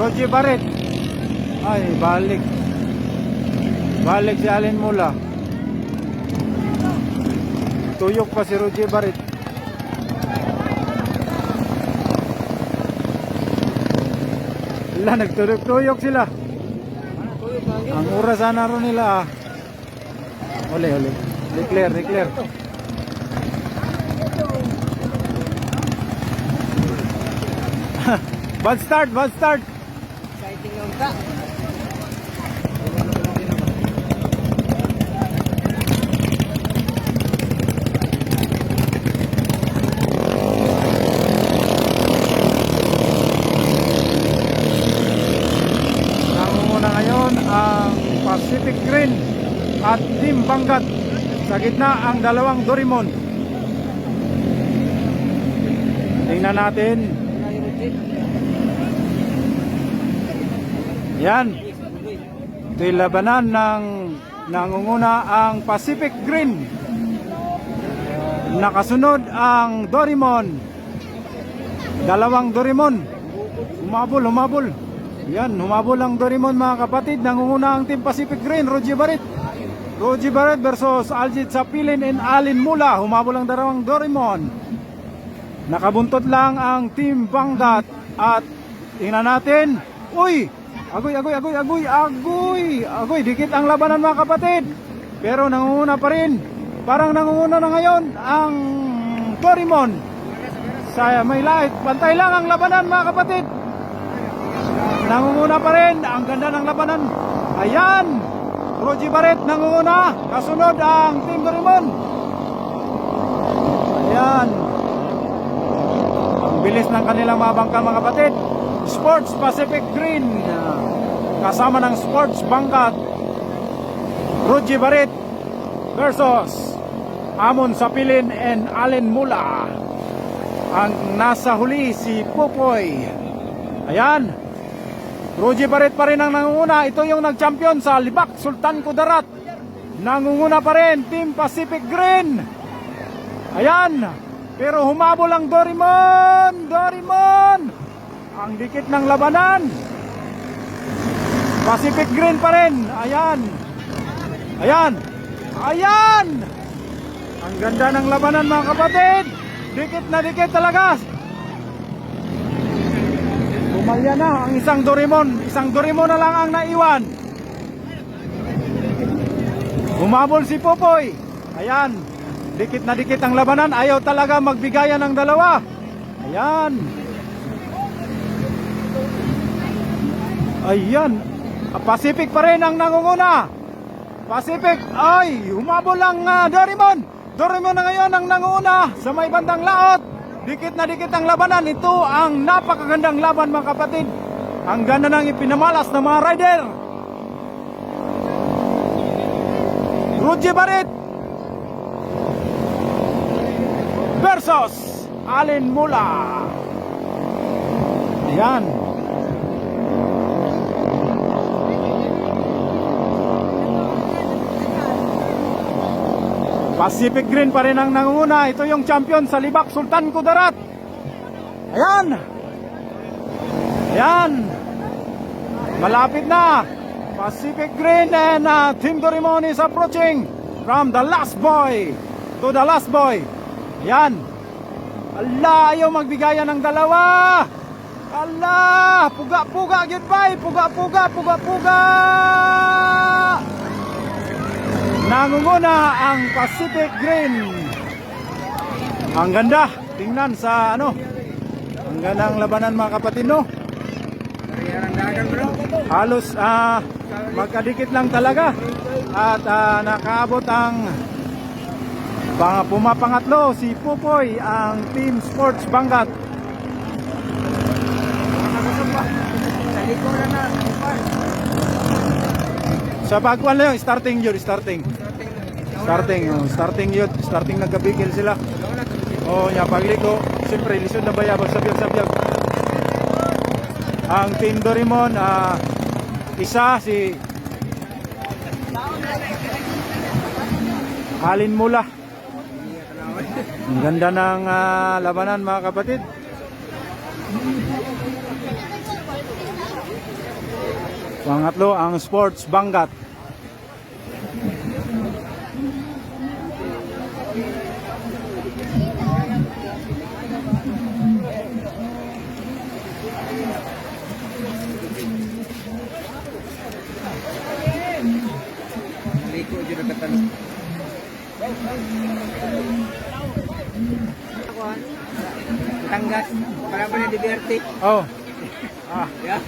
Roger Barret. Ay, balik. Balik si Allen Mula. Tuyok pa si Roger Barret. Wala, nagtuyok-tuyok sila. Ang oras na ron nila. Uli. Declare. Bad start. Exciting lang ka. Nangunguna ngayon ang Pacific Green at Team Bangat. Sa gitna ang dalawang Doraemon. Tingnan natin. Yan. Ito'y labanan ng nangunguna ang Pacific Green. Nakasunod ang Doraemon. Dalawang Doraemon. Humabol. Yan, humabol ang Doraemon mga kapatid. Nangunguna ang Team Pacific Green, Roger Barret versus Aljit Sapilin and Allen Mula. Humabol ang dalawang Doraemon. Nakabuntot lang ang Team Bangat. At tingnan natin. Uy! Agoy. Dikit ang labanan mga kapatid. Pero nangunguna pa rin. Parang nangunguna na ngayon ang Doraemon. Saya may light. Pantay lang ang labanan mga kapatid. Nangunguna pa rin. Ang ganda ng labanan. Ayan. Roger Barret nangunguna. Kasunod ang Team Doraemon. Ayan. Ang bilis ng kanilang mga bangka mga kapatid. Sports Pacific Green kasama ng Sports Bangat. Roger Barret versus Amon Sapilin and Allen Mula. Ang nasa huli si Popoy. Ayan. Roger Barret pa rin ang nangunguna. Ito yung nag-champion sa Libak, Sultan Kudarat. Nangunguna pa rin Team Pacific Green. Ayan. Pero humabol ang Doraemon. Ang dikit ng labanan. Pacific Green pa rin. Ayan. Ang ganda ng labanan mga kapatid. Dikit na dikit talaga. Pumalya na ang isang Doraemon. Isang Doraemon na lang ang naiwan. Humabol si Popoy. Ayan. Dikit na dikit ang labanan. Ayaw talaga magbigayan ng dalawa. Ayan. Pacific pa rin ang nangunguna. Pacific. Ay, humabol ang Doraemon. Doraemon na ngayon ang nangunguna sa may bandang laot. Dikit na dikit ang labanan. Ito ang napakagandang laban mga kapatid. Ang ganda ng ipinamalas ng mga rider. Roger Barret versus Allen Mula. Ayan. Pacific Green pa rin ang nangunguna. Ito yung champion sa Libak, Sultan Kudarat. Ayan. Malapit na. Pacific Green and Team Doraemon is approaching from the last boy to the last boy. Ayan. Ala, ayaw magbigayan ng dalawa. Ala, puga-puga yun ba? Puga-puga. Nangunguna ang Pacific Green. Ang ganda. Tingnan sa Ang ganda ang labanan mga kapatid, no? Halos magkadikit lang talaga. At nakaabot ang pumapangatlo si Pupoy, ang Team Sports Bangat. Sa pagkuhan lang, starting nagkabigil sila. Pagliko, siyempre lisod na bayabag sabyag. Ang Team Doraemon, isa si Allen Mula. Ang ganda ng labanan mga kapatid. Pangatlo ang Sports Bangat. Liko dyan na katanong. Tanggas. Para ba na Diverte? Oh. Ah, Yeah.